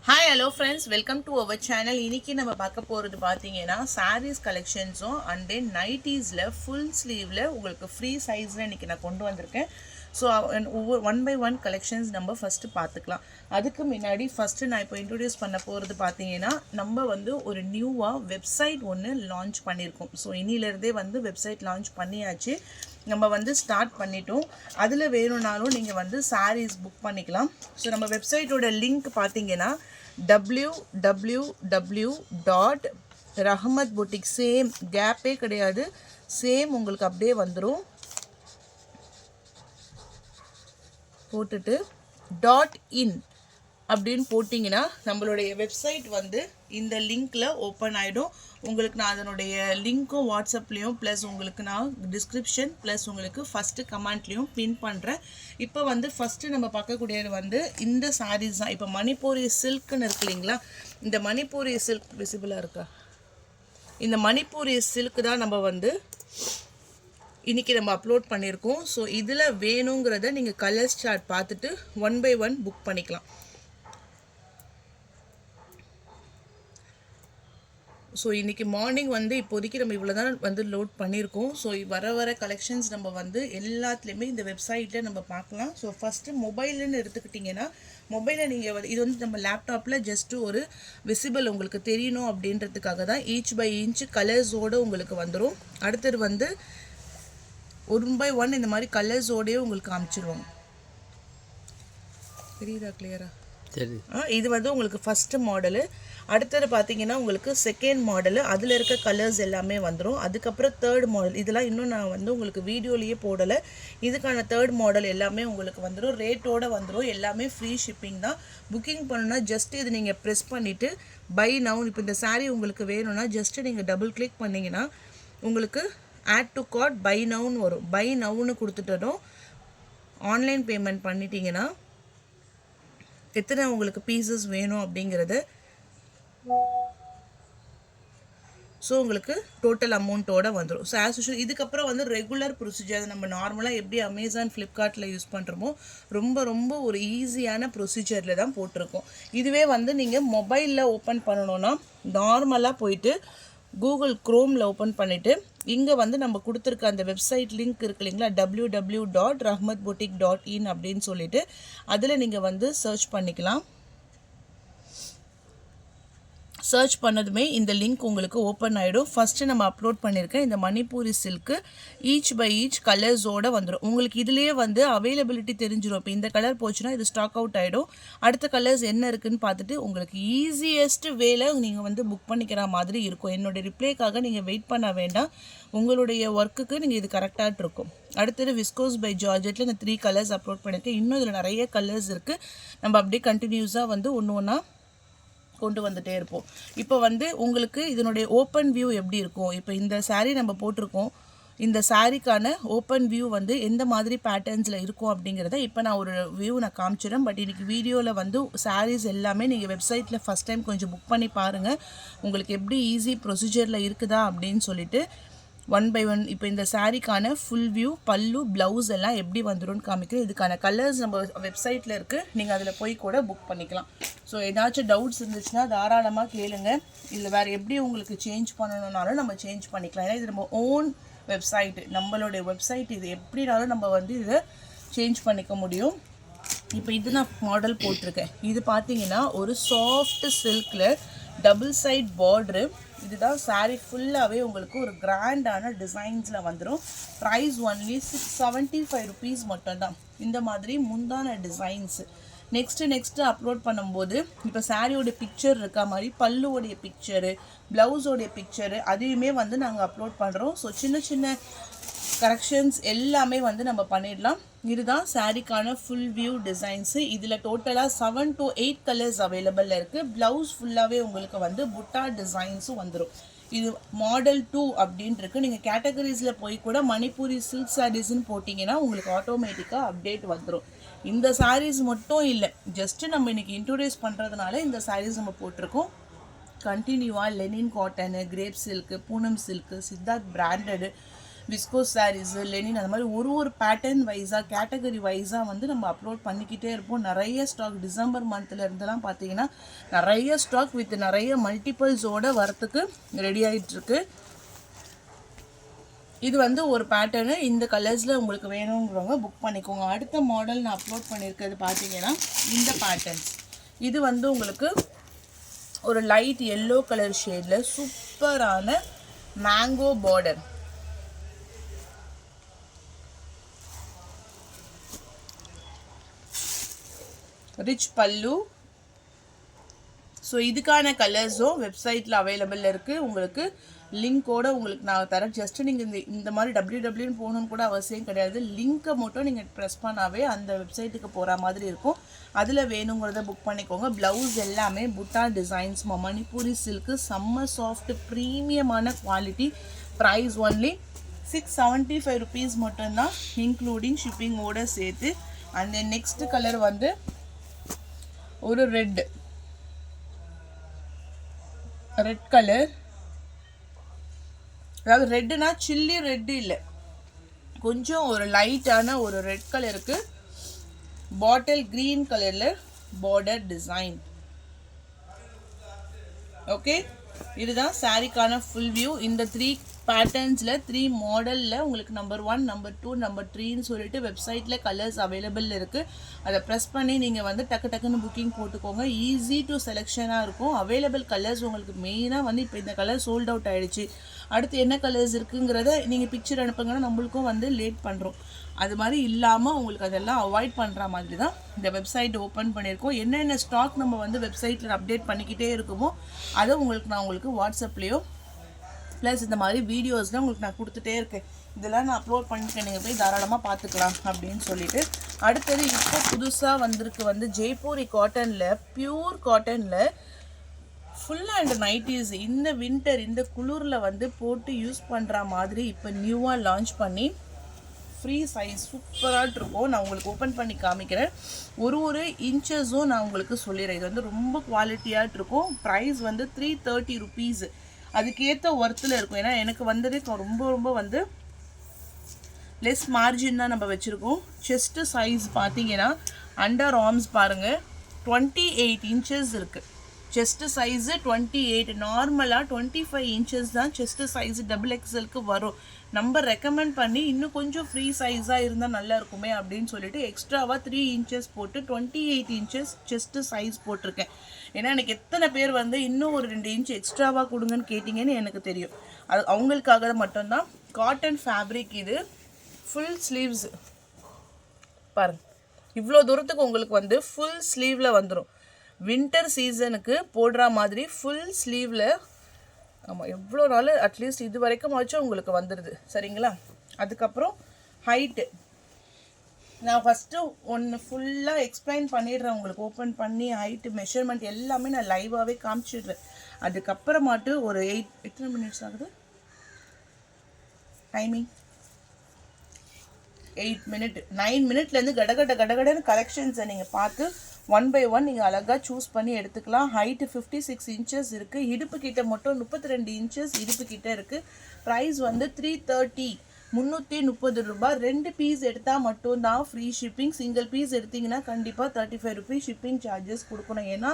Hi hello friends, welcome to our channel. இன்றைக்கி நம்ம பார்க்க போகிறது பார்த்தீங்கன்னா சாரீஸ் கலெக்ஷன்ஸும் அண்ட் தென் நைட்டிஸில் ஃபுல் ஸ்லீவில் உங்களுக்கு ஃப்ரீ சைஸில் இன்றைக்கி நான் கொண்டு வந்திருக்கேன். ஸோ ஒவ்வொரு 1 by 1 கலெக்ஷன்ஸ் நம்ம ஃபஸ்ட்டு பார்த்துக்கலாம். அதுக்கு முன்னாடி ஃபஸ்ட்டு நான் இப்போ இன்ட்ரடியூஸ் பண்ண போகிறது பார்த்தீங்கன்னா நம்ம வந்து ஒரு நியூவாக வெப்சைட் ஒன்று லான்ச் பண்ணியிருக்கோம். ஸோ இனியிலேருந்தே வந்து வெப்சைட் லான்ச் பண்ணியாச்சு, நம்ம வந்து ஸ்டார்ட் பண்ணிட்டோம். அதில் வேணும்னாலும் நீங்கள் வந்து சாரீஸ் புக் பண்ணிக்கலாம். ஸோ நம்ம வெப்சைட்டோட லிங்க் பார்த்தீங்கன்னா www.rahmatboutique, சேம் கேப்பே கிடையாது, சேம் உங்களுக்கு அப்படியே வந்துடும். போட்டுட்டு .in அப்படின்னு போட்டிங்கன்னா நம்மளுடைய வெப்சைட் வந்து இந்த லிங்க்கில் ஓப்பன் ஆகிடும். உங்களுக்கு நான் அதனுடைய லிங்க்கும் வாட்ஸ்அப்லேயும் ப்ளஸ் உங்களுக்கு நான் டிஸ்கிரிப்ஷன் ப்ளஸ் உங்களுக்கு ஃபஸ்ட்டு கமெண்ட்லேயும் பின் பண்ணுறேன். இப்போ வந்து ஃபஸ்ட்டு நம்ம பார்க்கக்கூடியது வந்து இந்த சாரீஸ் தான். இப்போ மணிப்பூரி சில்க்குன்னு இருக்கு இல்லைங்களா, இந்த மணிப்பூரி சில்க் விசிபிளாக இருக்கா, இந்த மணிப்பூரி சில்க் தான் நம்ம வந்து இன்றைக்கி நம்ம அப்லோட் பண்ணியிருக்கோம். ஸோ இதில் வேணுங்கிறத நீங்கள் கலர்ஸ் சார்ட் பார்த்துட்டு 1 by 1 புக் பண்ணிக்கலாம். ஸோ இன்றைக்கி மார்னிங் வந்து இப்போதைக்கு நம்ம இவ்வளோ தான் வந்து லோட் பண்ணியிருக்கோம். ஸோ வர கலெக்ஷன்ஸ் நம்ம வந்து எல்லாத்துலேயுமே இந்த வெப்சைட்டில் நம்ம பார்க்கலாம். ஸோ ஃபஸ்ட்டு மொபைலுன்னு எடுத்துக்கிட்டிங்கன்னா, மொபைலில் நீங்கள் இது வந்து நம்ம லேப்டாப்பில் ஜஸ்ட்டு ஒரு விசிபிள் உங்களுக்கு தெரியணும் அப்படின்றதுக்காக தான் ஈச் பை இன்ச் கலர்ஸோடு உங்களுக்கு வந்துடும். அடுத்தது வந்து 1 by 1 இந்த மாதிரி கலர்ஸோடையே உங்களுக்கு காமிச்சிருவாங்க. தெரியுதா கிளியரா? சரி. இது வந்து உங்களுக்கு ஃபஸ்ட்டு மாடலு. அடுத்தது பார்த்தீங்கன்னா உங்களுக்கு செகண்ட் மாடலு, அதில் இருக்க கலர்ஸ் எல்லாமே வந்துடும். அதுக்கப்புறம் தேர்ட் மாடல், இதெல்லாம் இன்னும் நான் வந்து உங்களுக்கு வீடியோலேயே போடலை. இதுக்கான தேர்ட் மாடல் எல்லாமே உங்களுக்கு வந்துடும், ரேட்டோடு வந்துடும், எல்லாமே ஃப்ரீ ஷிப்பிங் தான். புக்கிங் பண்ணணுன்னா ஜஸ்ட் இது நீங்கள் ப்ரெஸ் பண்ணிவிட்டு பை நவ், இப்போ இந்த சாரீ உங்களுக்கு வேணும்னா ஜஸ்ட்டு நீங்கள் டபுள் கிளிக் பண்ணிங்கன்னா உங்களுக்கு ஆட் டு கார்ட் பை நவுன்னு வரும். பை நவுன்னு கொடுத்துட்டதும் ஆன்லைன் பேமெண்ட் பண்ணிட்டீங்கன்னா எத்தனை உங்களுக்கு பீசஸ் வேணும் அப்படிங்கிறது, ஸோ உங்களுக்கு டோட்டல் அமௌண்ட்டோடு வந்துடும். ஸோ ஆஸ் யூஷுவல் இதுக்கப்புறம் வந்து ரெகுலர் ப்ரொசீஜர் நம்ம நார்மலாக எப்படி அமேசான் ஃப்ளிப்கார்ட்டில் யூஸ் பண்ணுறோமோ ரொம்ப ஒரு ஈஸியான ப்ரொசீஜரில் தான் போட்டிருக்கோம். இதுவே வந்து நீங்கள் மொபைலில் ஓப்பன் பண்ணணுன்னா நார்மலாக போயிட்டு கூகுள் க்ரோமில் ஓப்பன் பண்ணிவிட்டு இங்கே வந்து நம்ம கொடுத்துருக்க அந்த வெப்சைட் லிங்க் இருக்கு இல்லைங்களா, www.rahmatboutique.in அப்படின்னு சொல்லிட்டு அதில் நீங்கள் வந்து சர்ச் பண்ணிக்கலாம். சர்ச் பண்ணதுமே இந்த லிங்க் உங்களுக்கு ஓப்பன் ஆகிடும். ஃபஸ்ட்டு நம்ம அப்லோட் பண்ணியிருக்கேன் இந்த Manipuri silk each by each கலர்ஸோடு வந்துடும். உங்களுக்கு இதுலேயே வந்து அவைலபிலிட்டி தெரிஞ்சிடும். இப்போ இந்த கலர் போச்சுன்னா இது ஸ்டாக் அவுட் ஆகிடும். அடுத்த கலர்ஸ் என்ன இருக்குதுன்னு பார்த்துட்டு உங்களுக்கு ஈஸியஸ்ட் வேலை நீங்கள் வந்து புக் பண்ணிக்கிற மாதிரி இருக்கும். என்னுடைய ரிப்ளைக்காக நீங்கள் வெயிட் பண்ண வேண்டாம், உங்களுடைய ஒர்க்குக்கு நீங்கள் இது கரெக்டாக இருக்கும். அடுத்தது விஸ்கோஸ் பை ஜார்ஜெட்டில் இந்த 3 கலர்ஸ் அப்லோட் பண்ணியிருக்கேன். இன்னும் இதில் நிறைய கலர்ஸ் இருக்குது. நம்ம அப்படியே கண்டினியூஸாக வந்து ஒன்று ஒன்றா கொண்டு வந்துட்டே இருப்போம். இப்போ வந்து உங்களுக்கு இதனுடைய ஓப்பன் வியூ எப்படி இருக்கும், இப்போ இந்த சாரீ நம்ம போட்டிருக்கோம், இந்த சாரீக்கான ஓப்பன் வியூ வந்து எந்த மாதிரி பேட்டர்ன்ஸில் இருக்கும் அப்படிங்கிறத இப்போ நான் ஒரு வியூ நான் காமிச்சிடறேன். பட் இன்றைக்கி வீடியோவில் வந்து சாரீஸ் எல்லாமே நீங்கள் வெப்சைட்டில் ஃபஸ்ட் டைம் கொஞ்சம் புக் பண்ணி பாருங்கள், உங்களுக்கு எப்படி ஈஸி ப்ரொசீஜரில் இருக்குதா அப்படின்னு சொல்லிட்டு 1 by 1 இப்போ இந்த சாரீக்கான ஃபுல் வியூ, பல்லு, ப்ளவுஸ் எல்லாம் எப்படி வந்துடும் காமிக்கிறேன். இதுக்கான கலர்ஸ் நம்ம வெப்சைட்டில் இருக்குது, நீங்கள் அதில் போய் கூட புக் பண்ணிக்கலாம். ஸோ ஏதாச்சும் டவுட்ஸ் இருந்துச்சுன்னா தாராளமாக கேளுங்க. இல்லை வேறு எப்படி உங்களுக்கு சேஞ்ச் பண்ணணுன்னாலும் நம்ம சேஞ்ச் பண்ணிக்கலாம். ஏன்னா இது நம்ம ஓன் வெப்சைட்டு, நம்மளுடைய வெப்சைட், இது எப்படினாலும் நம்ம வந்து இதை சேஞ்ச் பண்ணிக்க முடியும். இப்போ இது நான் மாடல் போட்டிருக்கேன். இது பார்த்தீங்கன்னா ஒரு சாஃப்ட் சில்கில் டபுள் சைட் பார்ட்ரு. இதுதான் சாரீ ஃபுல்லாகவே உங்களுக்கு ஒரு கிராண்டான டிசைன்ஸில் வந்துடும். ப்ரைஸ் ஒன்லி 675 ருபீஸ் மட்டும்தான். இந்த மாதிரி முந்தான டிசைன்ஸு நெக்ஸ்ட்டு அப்லோட் பண்ணும்போது இப்போ சாரியோட பிக்சர் இருக்கா மாதிரி பல்லுவோடைய பிக்சரு, ப்ளவுஸோடைய பிக்சரு அதையுமே வந்து நாங்கள் அப்லோட் பண்ணுறோம். ஸோ சின்ன கரெக்ஷன்ஸ் எல்லாமே வந்து நம்ம பண்ணிடலாம். இதுதான் சாரீக்கான ஃபுல் வியூ டிசைன்ஸு. இதில் டோட்டலாக 7 to 8 கலர்ஸ் அவைலபிளில் இருக்குது. ப்ளவுஸ் ஃபுல்லாகவே உங்களுக்கு வந்து புட்டா டிசைன்ஸும் வந்துடும். இது மாடல் 2 அப்படின்ட்டு இருக்குது. நீங்கள் கேட்டகரிஸில் போய் கூட மணிப்பூரி சில்க் சாரீஸ்ன்னு போட்டிங்கன்னா உங்களுக்கு ஆட்டோமேட்டிக்காக அப்டேட் வந்துடும். இந்த சாரீஸ் மட்டும் இல்லை, ஜஸ்ட்டு நம்ம இன்றைக்கி இன்ட்ரோடியூஸ் பண்ணுறதுனால இந்த சாரீஸ் நம்ம போட்டிருக்கோம். கண்டினியூவாக linen cotton, crepe silk, Poonam silk, Siddharth branded, viscose sarees, linen, அந்த மாதிரி ஒரு பேட்டர்ன் வைஸாக கேட்டகரி வைஸாக வந்து நம்ம அப்லோட் பண்ணிக்கிட்டே இருப்போம். நிறைய ஸ்டாக் டிசம்பர் மந்த்தில் இருந்தெல்லாம் பார்த்தீங்கன்னா நிறைய ஸ்டாக் வித் நிறைய மல்டிபிள்ஸோடு வரத்துக்கு ரெடி ஆகிட்டுருக்கு. இது வந்து ஒரு பேட்டர்னு, இந்த கலர்ஸில் உங்களுக்கு வேணுங்கிறவங்க புக் பண்ணிக்கோங்க. அடுத்த மாடல் நான் அப்லோட் பண்ணியிருக்கிறது பார்த்தீங்கன்னா இந்த பேட்டர்ன்ஸ். இது வந்து உங்களுக்கு ஒரு லைட் எல்லோ கலர் ஷேடில் சூப்பரான மேங்கோ பார்டர். ரிச் பல்லு. ஸோ இதுக்கான கலர்ஸும் வெப்சைட்டில் அவைலபிள் இருக்குது. உங்களுக்கு லிங்க்கோடு உங்களுக்கு நான் தரேன். ஜஸ்ட்டு நீங்கள் இந்த மாதிரி டபிள்யூன்னு போகணுன்னு கூட அவசியம் கிடையாது. லிங்க்கை மட்டும் நீங்கள் ப்ரெஸ் பண்ணாவே அந்த வெப்சைட்டுக்கு போகிற மாதிரி இருக்கும். அதில் வேணுங்கிறத புக் பண்ணிக்கோங்க. ப்ளவுஸ் எல்லாமே புட்டா டிசைன்ஸ், மணிப்பூரி சில்க்கு, செம்ம சாஃப்ட் ப்ரீமியமான குவாலிட்டி. ப்ரைஸ் ஒன்லி 675 ருபீஸ் மட்டும்தான், இன்க்ளூடிங் ஷிப்பிங்கோடு சேர்த்து. அண்ட் தென் நெக்ஸ்ட் கலர் வந்து ஒரு ரெட் கலர். அதாவது ரெட்டுனா சில்லி ரெட்டு இல்லை, கொஞ்சம் ஒரு லைட்டான ஒரு ரெட் கலருக்கு பாட்டில் கிரீன் கலரில் பார்டர் டிசைன். ஓகே, இதுதான் சாரிக்கான ஃபுல் வியூ. இந்த 3 பேட்டர்ன்ஸில் 3 மாடலில் உங்களுக்கு நம்பர் 1, நம்பர் 2, நம்பர் 3ன்னு சொல்லிட்டு வெப்சைட்டில் கலர்ஸ் அவைலபிள் இருக்குது. அதை ப்ரெஸ் பண்ணி நீங்கள் வந்து டக்குன்னு புக்கிங் போட்டுக்கோங்க. ஈஸி டு செலெக்ஷனாக இருக்கும். அவைலபிள் கலர்ஸ் உங்களுக்கு மெயினாக வந்து இப்போ இந்த கலர் சோல்ட் அவுட் ஆகிடுச்சு, அடுத்து என்ன கலர்ஸ் இருக்குங்கிறத நீங்கள் பிக்சர் அனுப்புங்கன்னா நம்மளுக்கும் வந்து லேட் பண்ணுறோம். அது மாதிரி இல்லாமல் உங்களுக்கு அதெல்லாம் அவாய்ட் பண்ணுற மாதிரி தான் இந்த வெப்சைட் ஓப்பன் பண்ணியிருக்கோம். என்னென்ன ஸ்டாக் நம்ம வந்து வெப்சைட்டில் அப்டேட் பண்ணிக்கிட்டே இருக்குமோ அதை நான் உங்களுக்கு வாட்ஸ்அப்லேயோ ப்ளஸ் இந்த மாதிரி வீடியோஸ்லாம் உங்களுக்கு நான் கொடுத்துட்டே இருக்கேன். இதெல்லாம் நான் அப்லோட் பண்ணியிருக்கேன், நீங்கள் போய் தாராளமாக பார்த்துக்கலாம் அப்படின்னு சொல்லிட்டு. அடுத்தது இப்போ புதுசாக வந்திருக்கு வந்து ஜெய்ப்பூரி காட்டனில், பியூர் காட்டனில் ஃபுல் அண்ட் நைட்டிஸ். இந்த வின்டர் இந்த குளிரில் வந்து போட்டு யூஸ் பண்ணுற மாதிரி இப்போ நியூவாக லான்ச் பண்ணி ஃப்ரீ சைஸ் சூப்பராக இருக்கும். நான் உங்களுக்கு ஓப்பன் பண்ணி காமிக்கிறேன். ஒரு இன்ச்சஸும் நான் உங்களுக்கு சொல்லிடுறேன். இது வந்து ரொம்ப குவாலிட்டியாக இருக்கும். ப்ரைஸ் வந்து 330 ருபீஸ். அதுக்கேற்ற ஒர்த்தில் இருக்கும். ஏன்னா எனக்கு வந்தது ரொம்ப வந்து லெஸ் மார்ஜின் தான் நம்ம வச்சுருக்கோம். செஸ்ட்டு சைஸ் பார்த்தீங்கன்னா அண்டர் ஆர்ம்ஸ் பாருங்கள் 28 இன்ச்சஸ் இருக்குது. Chest size 28. நார்மலாக 25 இன்ச்சஸ் தான் செஸ்ட்டு சைஸு டபுள் எக்ஸலுக்கு வரும். நம்ம ரெக்கமெண்ட் பண்ணி இன்னும் கொஞ்சம் ஃப்ரீ சைஸாக இருந்தால் நல்லா இருக்குமே அப்படின்னு சொல்லிட்டு எக்ஸ்ட்ராவாக 3 இன்ச்சஸ் போட்டு 28 இன்ச்சஸ் செஸ்ட்டு சைஸ் போட்டிருக்கேன். ஏன்னா எனக்கு எத்தனை பேர் வந்து இன்னும் ஒரு 2 இன்ச் எக்ஸ்ட்ராவாக கொடுங்கன்னு கேட்டிங்கன்னு எனக்கு தெரியும். அது அவங்களுக்காக மட்டும்தான். Cotton fabric. இது ஃபுல் ஸ்லீவ்ஸு பாருங்கள், இவ்வளோ தூரத்துக்கு உங்களுக்கு வந்து ஃபுல் ஸ்லீவில் வந்துடும். வின்டர் சீசனுக்கு போடுற மாதிரி ஃபுல் ஸ்லீவில். ஆமாம், எவ்வளோ நாள் அட்லீஸ்ட் இது வரைக்கும் ஆச்சும் உங்களுக்கு வந்துடுது. சரிங்களா? அதுக்கப்புறம் ஹைட்டு நான் ஃபஸ்ட்டு ஒன்று ஃபுல்லாக எக்ஸ்பிளைன் பண்ணிடுறேன் உங்களுக்கு. ஓப்பன் பண்ணி ஹைட்டு மெஷர்மெண்ட் எல்லாமே நான் லைவாகவே காமிச்சிடுறேன். அதுக்கப்புறமாட்டு ஒரு எத்தனை மினிட்ஸ் ஆகுது டைமிங்? 8 மினிட் 9 மினிட்லேருந்து கடகடன்னு கலெக்ஷன்ஸை நீங்கள் பார்த்து 1 by 1 நீங்கள் அழகாக சூஸ் பண்ணி எடுத்துக்கலாம். ஹைட்டு 56 இன்ச்சஸ் இருக்குது. இடுப்பு கிட்ட மட்டும் 32 இன்ச்சஸ் இடுப்பு கிட்ட இருக்குது. ப்ரைஸ் வந்து 330, 330 ரூபாய். 2 பீஸ் எடுத்தால் மட்டும்தான் ஃப்ரீ ஷிப்பிங். சிங்கிள் பீஸ் எடுத்திங்கன்னா கண்டிப்பாக 35 ருபீஸ் ஷிப்பிங் சார்ஜஸ் கொடுக்கணும். ஏன்னா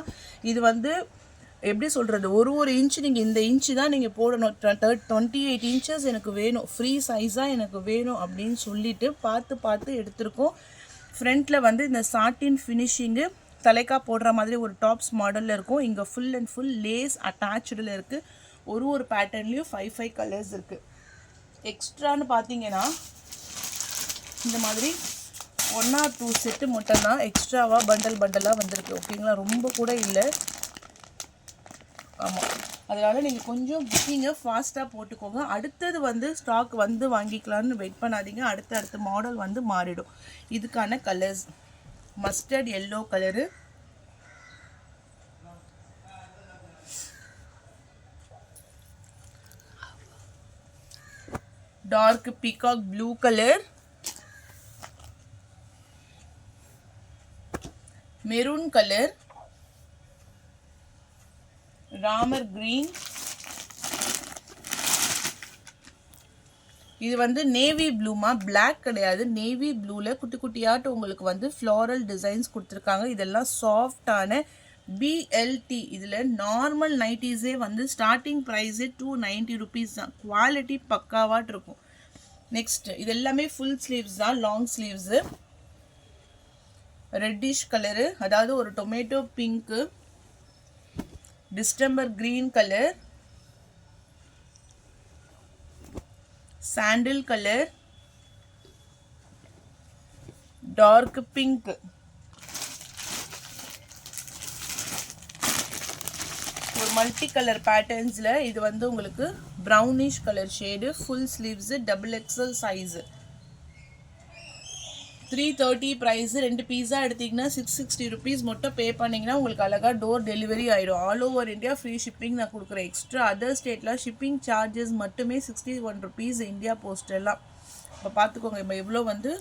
இது வந்து எப்படி சொல்கிறது, ஒரு இன்ச்சு நீங்கள் இந்த இன்ச்சு தான் நீங்கள் போடணும். 28 இன்ச்சஸ் எனக்கு வேணும், ஃப்ரீ சைஸாக எனக்கு வேணும் அப்படின்னு சொல்லிட்டு பார்த்து எடுத்திருக்கோம். ஃப்ரண்ட்டில் வந்து இந்த சாட்டின் ஃபினிஷிங்கு தலைக்கா போடுற மாதிரி ஒரு டாப்ஸ் மாடலில் இருக்கும். இங்கே ஃபுல் அண்ட் ஃபுல் லேஸ் அட்டாச்சில் இருக்குது. ஒரு பேட்டர்ன்லேயும் 5 கலர்ஸ் இருக்குது. எக்ஸ்ட்ரான்னு பார்த்தீங்கன்னா இந்த மாதிரி 1 or 2 செட்டு மட்டும்தான் எக்ஸ்ட்ராவாக பண்டலாக வந்திருக்கு. ஓகேங்களா? ரொம்ப கூட இல்லை. ஆமாம், அதனால் நீங்கள் கொஞ்சம் புக்கிங்கை ஃபாஸ்ட்டாக போட்டுக்கோங்க. அடுத்தது வந்து ஸ்டாக் வந்து வாங்கிக்கலான்னு வெயிட் பண்ணாதீங்க. அடுத்த மாடல் வந்து மாறிடும். இதுக்கான colours mustard yellow colour, dark peacock blue colour, maroon colour, Ramar green, இது வந்து நேவி ப்ளூமா, பிளாக் கிடையாது, நேவி ப்ளூவில் குட்டி குட்டியாட்டு உங்களுக்கு வந்து ஃப்ளாரல் டிசைன்ஸ் கொடுத்துருக்காங்க. இதெல்லாம் சாஃப்டான பிஎல்டி. இதில் நார்மல் நைட்டிஸே வந்து ஸ்டார்டிங் ப்ரைஸே 290 ருபீஸ் தான். குவாலிட்டி பக்காவாட்டு இருக்கும். நெக்ஸ்ட் இது எல்லாமே ஃபுல் ஸ்லீவ்ஸ் தான், லாங் ஸ்லீவ்ஸு. ரெட்டிஷ் கலரு, அதாவது ஒரு tomato pink, distemper green colour, sandal colour, dark pink, ஒரு மல்டி கலர் பேட்டர்ன்ஸில் இது வந்து உங்களுக்கு brownish colour shade, full sleeves, XXL size. 330 price. 2 பீஸா எடுத்திங்கன்னா 660 ருபீஸ் மட்டும் பே பண்ணிங்கன்னா உங்களுக்கு அழகாக டோர் டெலிவரி ஆகிடும். All over India free shipping நான் கொடுக்குறேன். எக்ஸ்ட்ரா அதர் ஸ்டேட்டில் ஷிப்பிங் சார்ஜஸ் மட்டுமே 61 ருபீஸ் இந்தியா போஸ்ட் எல்லாம். இப்போ பார்த்துக்கோங்க இப்போ எவ்வளோ வந்து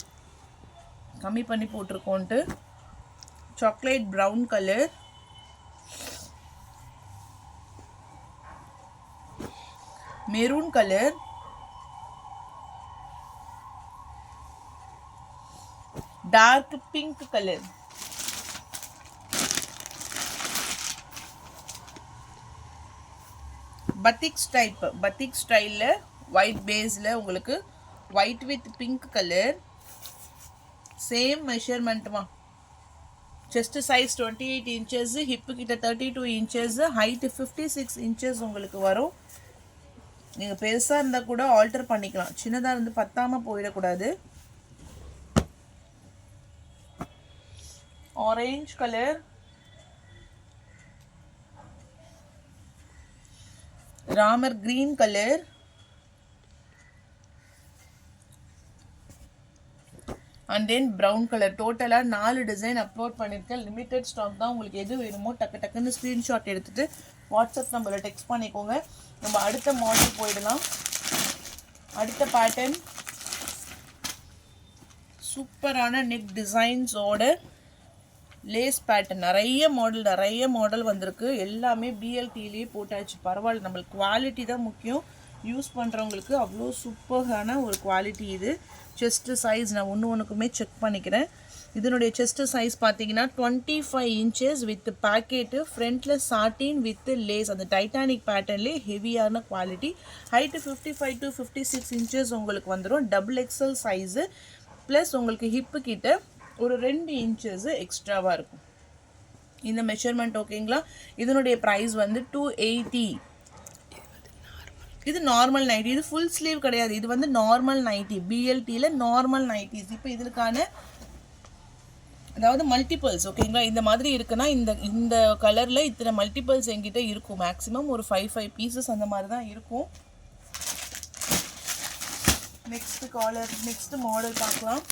கம்மி பண்ணி போட்டிருக்கோன்ட்டு. Chocolate brown colour, maroon colour, dark pink colour, batik stripe, batik ஸ்டைலில் ஒயிட் பேஸில் உங்களுக்கு white with pink colour. Same மெஷர்மெண்ட்டுமா, செஸ்ட் சைஸ் 28 இன்ச்சஸ், ஹிப்பு கிட்ட 32 இன்ச்சஸ், ஹைட்டு 56 இன்ச்சஸ் உங்களுக்கு வரும். நீங்கள் பெருசாக இருந்தால் கூட ஆல்டர் பண்ணிக்கலாம், சின்னதாக இருந்து பத்தாமல் போயிடக்கூடாது. Orange colour, Ramar green colour, and then brown colour. டோட்டலாக 4 டிசைன் அப்லோட் பண்ணியிருக்கேன். லிமிட்டட் ஸ்டாக் தான். உங்களுக்கு எது வேணுமோ டக்கு டக்குன்னு ஸ்க்ரீன்ஷாட் எடுத்துகிட்டு வாட்ஸ்அப் நம்பரில் டெக்ஸ்ட் பண்ணிக்கோங்க. நம்ம அடுத்த மாடல் போயிடலாம். அடுத்த பேட்டர்ன் சூப்பரான நெக் டிசைன்ஸோட லேஸ் பேட்டர்ன். நிறைய மாடல் வந்திருக்கு. எல்லாமே பிஎல்டிலேயே போட்டாச்சு. பரவாயில்ல, நம்மளுக்கு குவாலிட்டி தான் முக்கியம். யூஸ் பண்ணுறவங்களுக்கு அவ்வளோ சூப்பரான ஒரு குவாலிட்டி இது. செஸ்ட்டு சைஸ் நான் ஒன்றுக்குமே செக் பண்ணிக்கிறேன். இதனுடைய செஸ்ட்டு சைஸ் பார்த்தீங்கன்னா 25 இன்ச்சஸ் வித் பேக்கெட்டு, ஃப்ரண்ட்டில் சாட்டின் வித் லேஸ், அந்த டைட்டானிக் பேட்டர்ன்லேயே ஹெவியான குவாலிட்டி. ஹைட்டு 55 to 56 இன்ச்சஸ் உங்களுக்கு வந்துடும். XXL size. ப்ளஸ் உங்களுக்கு ஹிப்பு கிட்ட ஒரு 2 இன்ச்சஸ் எக்ஸ்ட்ராவாக இருக்கும். இந்த மெஷர்மெண்ட் ஓகேங்களா? இதனுடைய ப்ரைஸ் வந்து 280. இது நார்மல் நைட்டி. இது ஃபுல் ஸ்லீவ் கிடையாது, இது வந்து நார்மல் நைட்டி. பிஎல்டியில் நார்மல் நைட்டிஸ். இப்போ இதுக்கான அதாவது மல்டிபிள்ஸ் ஓகேங்களா, இந்த மாதிரி இருக்குன்னா இந்த கலரில் இத்தனை மல்டிபிள்ஸ் என்கிட்ட இருக்கும். மேக்ஸிமம் ஒரு 5 பீசஸ் அந்த மாதிரி தான் இருக்கும். நெக்ஸ்ட் மாடல் பார்க்கலாம்.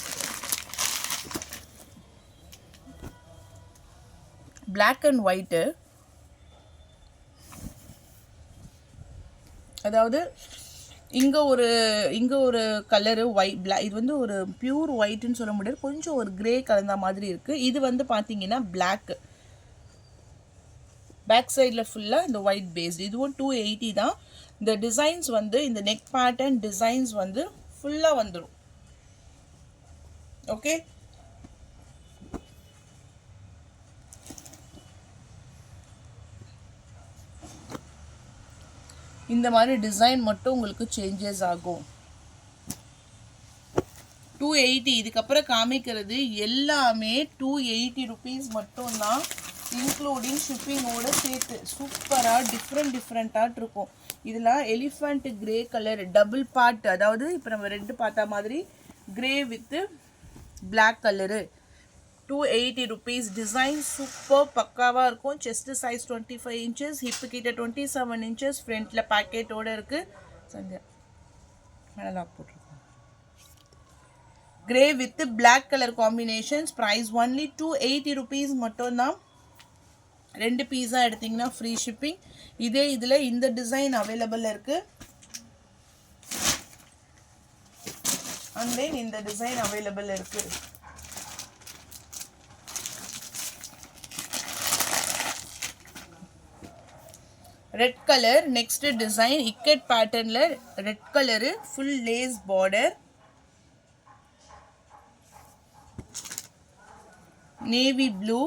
பிளாக் அண்ட் ஒயிட்டு, அதாவது இங்கே ஒரு கலரு இது வந்து ஒரு பியூர் ஒயிட்னு சொல்ல முடியாது, கொஞ்சம் ஒரு கிரே கலந்த மாதிரி இருக்குது. இது வந்து பார்த்தீங்கன்னா பிளாக்கு, பேக் சைடில் ஃபுல்லாக இந்த ஒயிட் பேஸ்டு. இதுவும் 280 தான். இந்த டிசைன்ஸ் வந்து இந்த நெக் பேட்டர்ன் டிசைன்ஸ் வந்து ஃபுல்லாக வந்துடும். ஓகே, இந்த மாதிரி டிசைன் மட்டும் உங்களுக்கு சேஞ்சஸ் ஆகும். 280. இதுக்கப்புறம் காமிக்கிறது எல்லாமே 280 ருபீஸ் மட்டும்தான், இன்க்ளூடிங் ஷிப்பிங்கோடு சேர்த்து. சூப்பராக டிஃப்ரெண்ட்டாக இருக்கும். இதில் elephant grey colour double part, அதாவது இப்போ நம்ம ரெட்டு பார்த்த மாதிரி grey with black colour. 280 rupees. Design super பக்காவாக இருக்கும். செஸ்ட் சைஸ் 25 இன்ச்சஸ், ஹிப்பு கிட்ட 27 இன்ச்சஸ், ஃப்ரண்ட்டில் பேக்கெட்டோடு இருக்குது. சந்தியா மேலே போட்டிருக்கோம். Grey with black colour combinations. Price only 280 rupees மட்டும்தான். 2 பீஸா எடுத்திங்கன்னா ஃப்ரீ ஷிப்பிங். இதே இதில் இந்த டிசைன் அவைலபிள் இருக்குது. அண்ட் தென் இந்த டிசைன் அவைலபிள் இருக்குது. Red colour next design ikat பேட்டர்ன்ல red colour full lace border, navy blue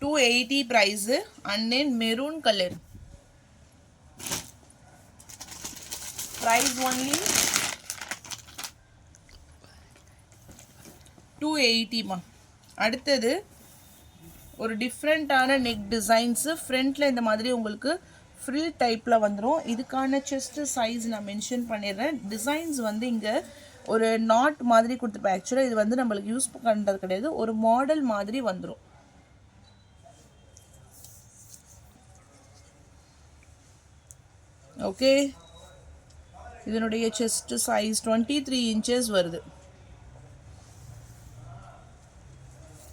280 price and then maroon color price only 280 மா. அடுத்தது ஒரு டிஃப்ரெண்ட்டான நெக் டிசைன்ஸு ஃப்ரண்ட்டில் இந்த மாதிரி உங்களுக்கு ஃப்ரில் டைப்பில் வந்துடும். இதுக்கான செஸ்ட் சைஸ் நான் மென்ஷன் பண்ணிடுறேன். டிசைன்ஸ் வந்து இங்கே ஒரு நாட் மாதிரி கொடுத்துருப்பேன். ஆக்சுவலாக இது வந்து நம்மளுக்கு யூஸ் பண்ணுறது கிடையாது, ஒரு மாடல் மாதிரி வந்துடும். ஓகே, இதனுடைய செஸ்ட் சைஸ் 23 inches வருது.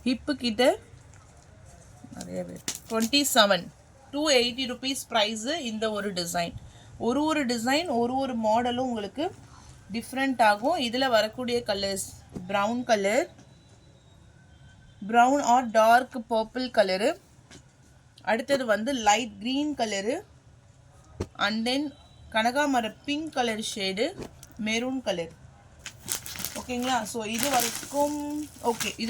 ஹிப்பு கிட்ட நிறைய பேர் 27 280 rupees ப்ரைஸு இந்த ஒரு டிசைன். ஒரு டிசைன் ஒரு மாடலும் உங்களுக்கு டிஃப்ரெண்ட் ஆகும். இதில் வரக்கூடிய colours brown colour, brown or dark purple colour, அடுத்தது வந்து light green colour, and then கனகாமர pink colour shade, maroon colour. ஓகேங்களா? ஸோ இது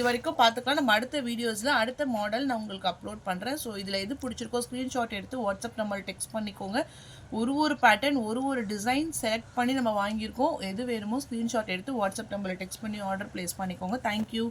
வரைக்கும் பார்த்துக்கலாம். நம்ம அடுத்த வீடியோஸில் அடுத்த மாடல் நான் உங்களுக்கு அப்லோட் பண்ணுறேன். ஸோ இதில் எது பிடிச்சிருக்கோ ஸ்க்ரீன்ஷாட் எடுத்து வாட்ஸ்அப் நம்பர் டெக்ஸ்ட் பண்ணிக்கோங்க. ஒரு பேட்டர்ன் ஒரு டிசைன் செலக்ட் பண்ணி நம்ம வாங்கியிருக்கோம். எது வேணுமோ ஸ்க்ரீன்ஷாட் எடுத்து வாட்ஸ்அப் நம்பரில் டெக்ஸ்ட் பண்ணி ஆர்டர் ப்ளேஸ் பண்ணிக்கோங்க. தேங்க்யூ.